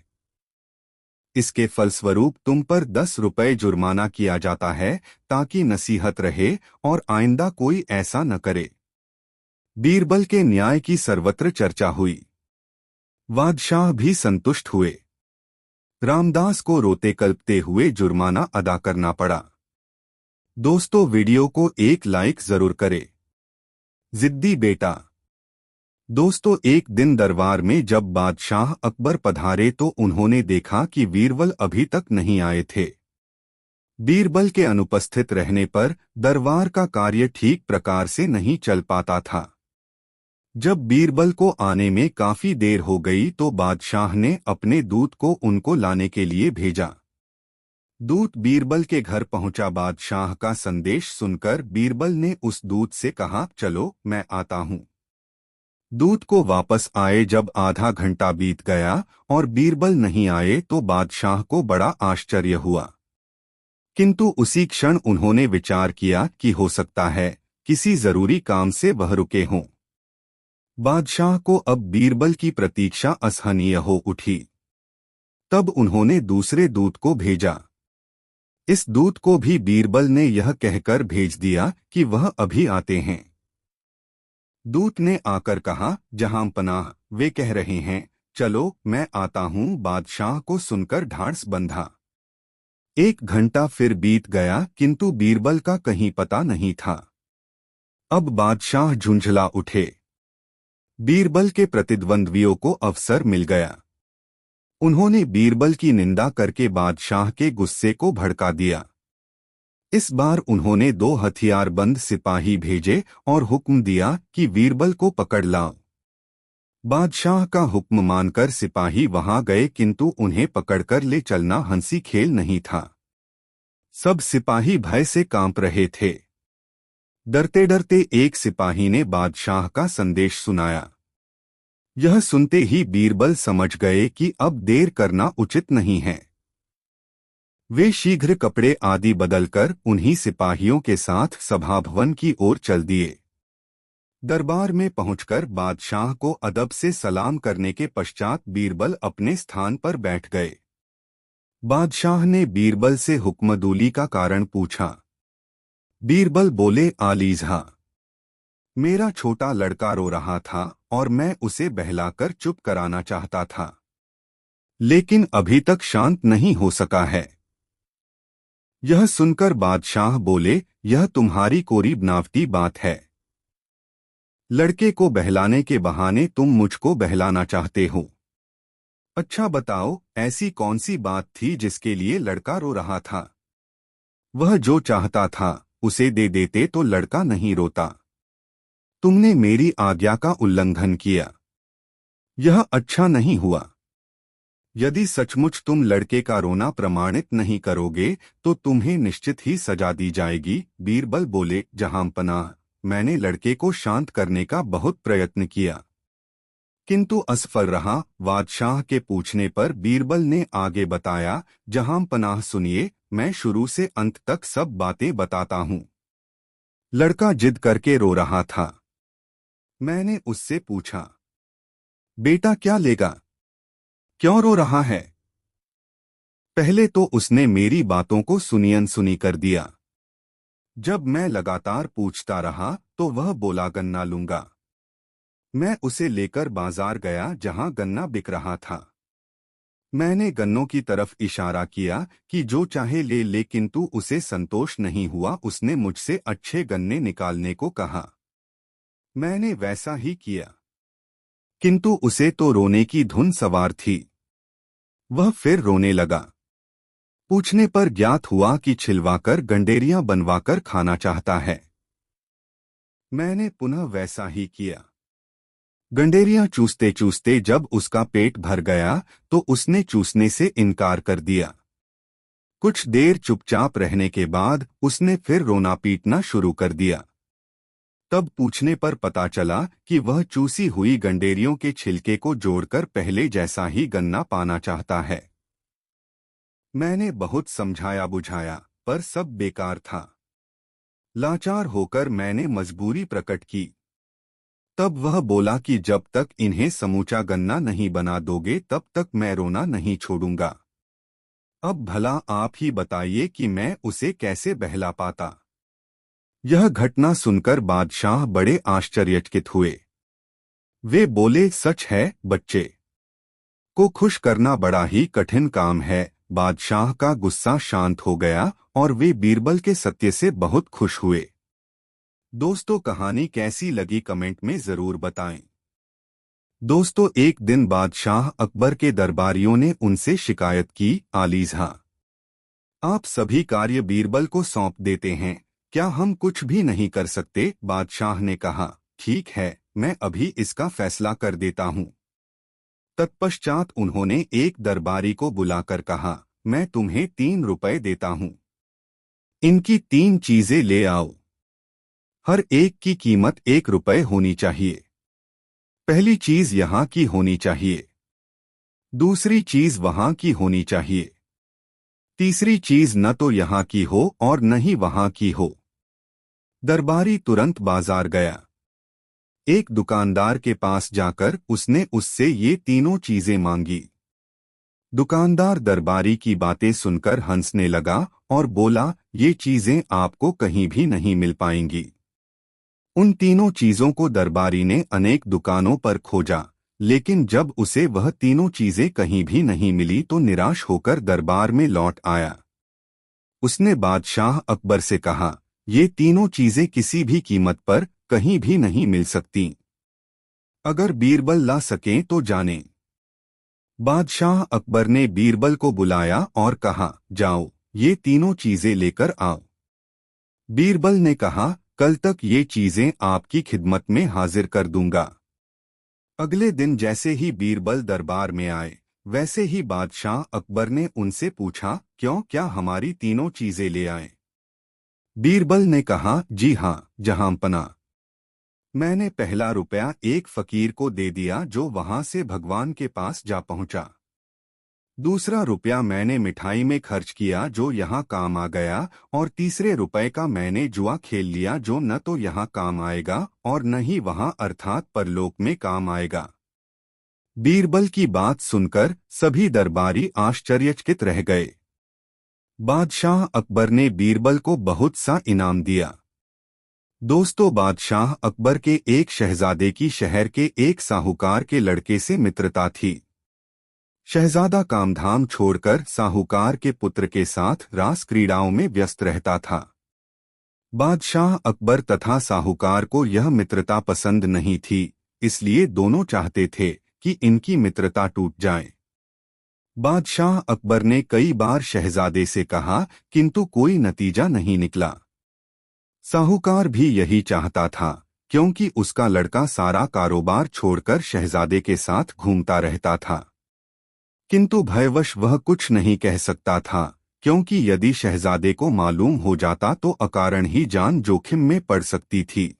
इसके फलस्वरूप तुम पर 10 रुपए जुर्माना किया जाता है, ताकि नसीहत रहे और आइंदा कोई ऐसा न करे। बीरबल के न्याय की सर्वत्र चर्चा हुई। बादशाह भी संतुष्ट हुए। रामदास को रोते कल्पते हुए जुर्माना अदा करना पड़ा। दोस्तों, वीडियो को एक लाइक जरूर करें। जिद्दी बेटा। दोस्तों, एक दिन दरबार में जब बादशाह अकबर पधारे तो उन्होंने देखा कि बीरबल अभी तक नहीं आए थे। बीरबल के अनुपस्थित रहने पर दरबार का कार्य ठीक प्रकार से नहीं चल पाता था। जब बीरबल को आने में काफी देर हो गई तो बादशाह ने अपने दूत को उनको लाने के लिए भेजा। दूत बीरबल के घर पहुंचा। बादशाह का संदेश सुनकर बीरबल ने उस दूत से कहा, चलो मैं आता हूं। दूत को वापस आए जब आधा घंटा बीत गया और बीरबल नहीं आए तो बादशाह को बड़ा आश्चर्य हुआ। किंतु उसी क्षण उन्होंने विचार किया कि हो सकता है किसी जरूरी काम से वह रुके हों। बादशाह को अब बीरबल की प्रतीक्षा असहनीय हो उठी। तब उन्होंने दूसरे दूत को भेजा। इस दूत को भी बीरबल ने यह कहकर भेज दिया कि वह अभी आते हैं। दूत ने आकर कहा, जहांपनाह, वे कह रहे हैं, चलो मैं आता हूँ। बादशाह को सुनकर ढांढस बंधा। 1 घंटा फिर बीत गया किंतु बीरबल का कहीं पता नहीं था। अब बादशाह झुंझला उठे। बीरबल के प्रतिद्वंद्वियों को अवसर मिल गया। उन्होंने बीरबल की निंदा करके बादशाह के गुस्से को भड़का दिया। इस बार उन्होंने 2 हथियारबंद सिपाही भेजे और हुक्म दिया कि बीरबल को पकड़ लाओ। बादशाह का हुक्म मानकर सिपाही वहां गए किंतु उन्हें पकड़कर ले चलना हंसी खेल नहीं था। सब सिपाही भय से कांप रहे थे। डरते डरते एक सिपाही ने बादशाह का संदेश सुनाया। यह सुनते ही बीरबल समझ गए कि अब देर करना उचित नहीं है। वे शीघ्र कपड़े आदि बदलकर उन्हीं सिपाहियों के साथ सभाभवन की ओर चल दिए। दरबार में पहुंचकर बादशाह को अदब से सलाम करने के पश्चात बीरबल अपने स्थान पर बैठ गए। बादशाह ने बीरबल से हुक्मदूली का कारण पूछा। बीरबल बोले, आलीज़ा, मेरा छोटा लड़का रो रहा था और मैं उसे बहलाकर चुप कराना चाहता था, लेकिन अभी तक शांत नहीं हो सका है। यह सुनकर बादशाह बोले, यह तुम्हारी कोरी बनावटी बात है। लड़के को बहलाने के बहाने तुम मुझको बहलाना चाहते हो। अच्छा बताओ, ऐसी कौन सी बात थी जिसके लिए लड़का रो रहा था? वह जो चाहता था उसे दे देते तो लड़का नहीं रोता। तुमने मेरी आज्ञा का उल्लंघन किया। यह अच्छा नहीं हुआ। यदि सचमुच तुम लड़के का रोना प्रमाणित नहीं करोगे तो तुम्हें निश्चित ही सजा दी जाएगी। बीरबल बोले, जहांपनाह, मैंने लड़के को शांत करने का बहुत प्रयत्न किया किंतु असफल रहा। बादशाह के पूछने पर बीरबल ने आगे बताया, जहांपनाह सुनिए, मैं शुरू से अंत तक सब बातें बताता हूँ। लड़का जिद करके रो रहा था। मैंने उससे पूछा, बेटा क्या लेगा, क्यों रो रहा है? पहले तो उसने मेरी बातों को सुनी अनसुनी कर दिया। जब मैं लगातार पूछता रहा तो वह बोला, गन्ना लूंगा। मैं उसे लेकर बाजार गया जहां गन्ना बिक रहा था। मैंने गन्नों की तरफ इशारा किया कि जो चाहे ले ले, किंतु उसे संतोष नहीं हुआ। उसने मुझसे अच्छे गन्ने निकालने को कहा। मैंने वैसा ही किया, किंतु उसे तो रोने की धुन सवार थी। वह फिर रोने लगा। पूछने पर ज्ञात हुआ कि छिलवाकर गंडेरियां बनवाकर खाना चाहता है। मैंने पुनः वैसा ही किया। गंडेरियां चूसते चूसते जब उसका पेट भर गया तो उसने चूसने से इनकार कर दिया। कुछ देर चुपचाप रहने के बाद उसने फिर रोना पीटना शुरू कर दिया। तब पूछने पर पता चला कि वह चूसी हुई गंडेरियों के छिलके को जोड़कर पहले जैसा ही गन्ना पाना चाहता है। मैंने बहुत समझाया बुझाया पर सब बेकार था। लाचार होकर मैंने मजबूरी प्रकट की। तब वह बोला कि जब तक इन्हें समूचा गन्ना नहीं बना दोगे तब तक मैं रोना नहीं छोड़ूंगा। अब भला आप ही बताइए कि मैं उसे कैसे बहला पाता। यह घटना सुनकर बादशाह बड़े आश्चर्यचकित हुए। वे बोले, सच है, बच्चे को खुश करना बड़ा ही कठिन काम है। बादशाह का गुस्सा शांत हो गया और वे बीरबल के सत्य से बहुत खुश हुए। दोस्तों, कहानी कैसी लगी कमेंट में जरूर बताएं। दोस्तों, एक दिन बादशाह अकबर के दरबारियों ने उनसे शिकायत की, आलीज़ा, आप सभी कार्य बीरबल को सौंप देते हैं, क्या हम कुछ भी नहीं कर सकते? बादशाह ने कहा, ठीक है, मैं अभी इसका फैसला कर देता हूँ। तत्पश्चात उन्होंने एक दरबारी को बुलाकर कहा, मैं तुम्हें 3 रुपए देता हूँ। इनकी 3 चीजें ले आओ। हर एक की कीमत 1 रुपए होनी चाहिए। पहली चीज यहाँ की होनी चाहिए, दूसरी चीज वहां की होनी चाहिए, तीसरी चीज न तो यहाँ की हो और न ही वहां की हो। दरबारी तुरंत बाजार गया। एक दुकानदार के पास जाकर उसने उससे ये तीनों चीजें मांगी। दुकानदार दरबारी की बातें सुनकर हंसने लगा और बोला, ये चीजें आपको कहीं भी नहीं मिल पाएंगी। उन तीनों चीजों को दरबारी ने अनेक दुकानों पर खोजा, लेकिन जब उसे वह तीनों चीजें कहीं भी नहीं मिली तो निराश होकर दरबार में लौट आया। उसने बादशाह अकबर से कहा, ये तीनों चीजें किसी भी कीमत पर कहीं भी नहीं मिल सकती। अगर बीरबल ला सकें तो जानें। बादशाह अकबर ने बीरबल को बुलाया और कहा, जाओ, ये तीनों चीजें लेकर आओ। बीरबल ने कहा, कल तक ये चीजें आपकी खिदमत में हाजिर कर दूंगा। अगले दिन जैसे ही बीरबल दरबार में आए, वैसे ही बादशाह अकबर ने उनसे पूछा, क्यों, क्या हमारी तीनों चीजें ले आए? बीरबल ने कहा, जी हाँ जहांपना, मैंने पहला रुपया एक फकीर को दे दिया जो वहां से भगवान के पास जा पहुंचा। दूसरा रुपया मैंने मिठाई में खर्च किया जो यहाँ काम आ गया, और तीसरे रुपए का मैंने जुआ खेल लिया जो न तो यहाँ काम आएगा और न ही वहाँ अर्थात परलोक में काम आएगा। बीरबल की बात सुनकर सभी दरबारी आश्चर्यचकित रह गए। बादशाह अकबर ने बीरबल को बहुत सा इनाम दिया। दोस्तों, बादशाह अकबर के एक शहजादे की शहर के एक साहूकार के लड़के से मित्रता थी। शहजादा कामधाम छोड़कर साहूकार के पुत्र के साथ रास क्रीड़ाओं में व्यस्त रहता था। बादशाह अकबर तथा साहूकार को यह मित्रता पसंद नहीं थी, इसलिए दोनों चाहते थे कि इनकी मित्रता टूट जाए। बादशाह अकबर ने कई बार शहजादे से कहा, किंतु कोई नतीजा नहीं निकला। साहूकार भी यही चाहता था, क्योंकि उसका लड़का सारा कारोबार छोड़कर शहजादे के साथ घूमता रहता था। किंतु भयवश वह कुछ नहीं कह सकता था, क्योंकि यदि शहजादे को मालूम हो जाता तो अकारण ही जान जोखिम में पड़ सकती थी।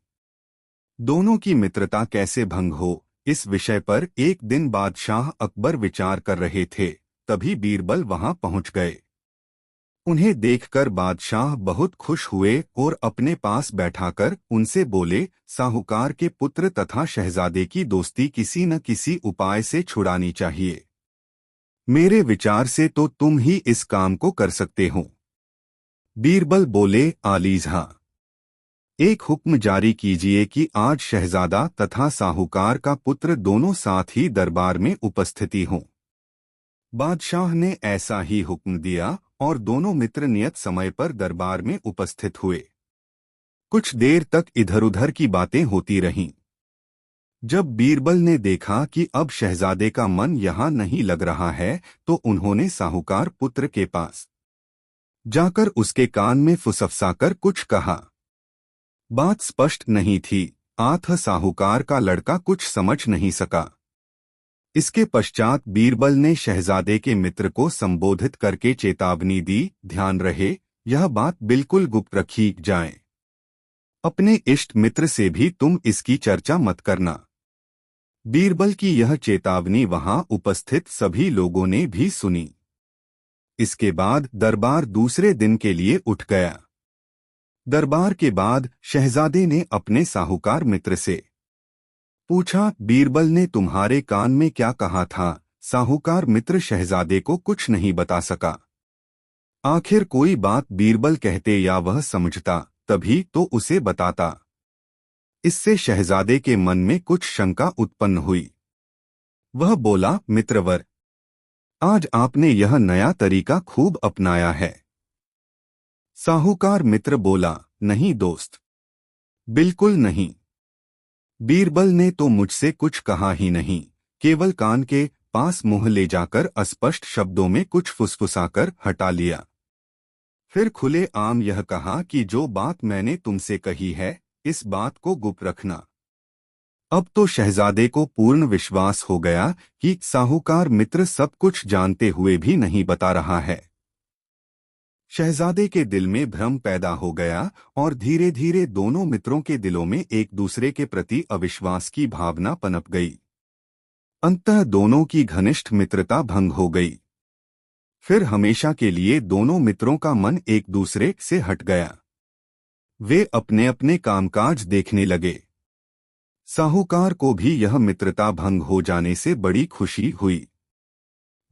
दोनों की मित्रता कैसे भंग हो, इस विषय पर एक दिन बादशाह अकबर विचार कर रहे थे, तभी बीरबल वहां पहुंच गए। उन्हें देखकर बादशाह बहुत खुश हुए और अपने पास बैठाकर उनसे बोले, साहूकार के पुत्र तथा शहजादे की दोस्ती किसी न किसी उपाय से छुड़ानी चाहिए। मेरे विचार से तो तुम ही इस काम को कर सकते हो। बीरबल बोले, आलीज हाँ। एक हुक्म जारी कीजिए कि आज शहजादा तथा साहूकार का पुत्र दोनों साथ ही दरबार में उपस्थिति हों। बादशाह ने ऐसा ही हुक्म दिया और दोनों मित्र नियत समय पर दरबार में उपस्थित हुए। कुछ देर तक इधर-उधर की बातें होती रहीं। जब बीरबल ने देखा कि अब शहजादे का मन यहाँ नहीं लग रहा है, तो उन्होंने साहूकार पुत्र के पास जाकर उसके कान में फुसफसाकर कुछ कहा। बात स्पष्ट नहीं थी, आठ साहूकार का लड़का कुछ समझ नहीं सका। इसके पश्चात बीरबल ने शहजादे के मित्र को संबोधित करके चेतावनी दी, ध्यान रहे, यह बात बिल्कुल गुप्त रखी जाए। अपने इष्ट मित्र से भी तुम इसकी चर्चा मत करना। बीरबल की यह चेतावनी वहां उपस्थित सभी लोगों ने भी सुनी। इसके बाद दरबार दूसरे दिन के लिए उठ गया। दरबार के बाद शहजादे ने अपने साहूकार मित्र से पूछा, बीरबल ने तुम्हारे कान में क्या कहा था? साहूकार मित्र शहजादे को कुछ नहीं बता सका। आखिर कोई बात बीरबल कहते या वह समझता, तभी तो उसे बताता। इससे शहजादे के मन में कुछ शंका उत्पन्न हुई। वह बोला, मित्रवर, आज आपने यह नया तरीका खूब अपनाया है। साहूकार मित्र बोला, नहीं दोस्त, बिल्कुल नहीं। बीरबल ने तो मुझसे कुछ कहा ही नहीं, केवल कान के पास मुंह ले जाकर अस्पष्ट शब्दों में कुछ फुसफुसाकर हटा लिया। फिर खुले आम यह कहा कि जो बात मैंने तुमसे कही है, इस बात को गुप्त रखना। अब तो शहजादे को पूर्ण विश्वास हो गया कि साहूकार मित्र सब कुछ जानते हुए भी नहीं बता रहा है। शहजादे के दिल में भ्रम पैदा हो गया और धीरे धीरे दोनों मित्रों के दिलों में एक दूसरे के प्रति अविश्वास की भावना पनप गई। अंततः दोनों की घनिष्ठ मित्रता भंग हो गई। फिर हमेशा के लिए दोनों मित्रों का मन एक दूसरे से हट गया। वे अपने अपने कामकाज देखने लगे। साहूकार को भी यह मित्रता भंग हो जाने से बड़ी खुशी हुई।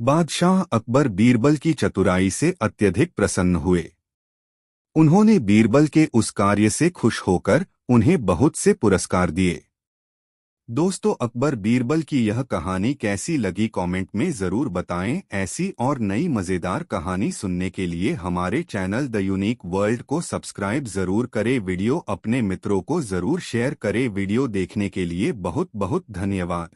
बादशाह अकबर बीरबल की चतुराई से अत्यधिक प्रसन्न हुए। उन्होंने बीरबल के उस कार्य से खुश होकर उन्हें बहुत से पुरस्कार दिए। दोस्तों, अकबर बीरबल की यह कहानी कैसी लगी कमेंट में ज़रूर बताएं। ऐसी और नई मज़ेदार कहानी सुनने के लिए हमारे चैनल द यूनिक वर्ल्ड को सब्सक्राइब ज़रूर करें। वीडियो अपने मित्रों को ज़रूर शेयर करें। वीडियो देखने के लिए बहुत बहुत धन्यवाद।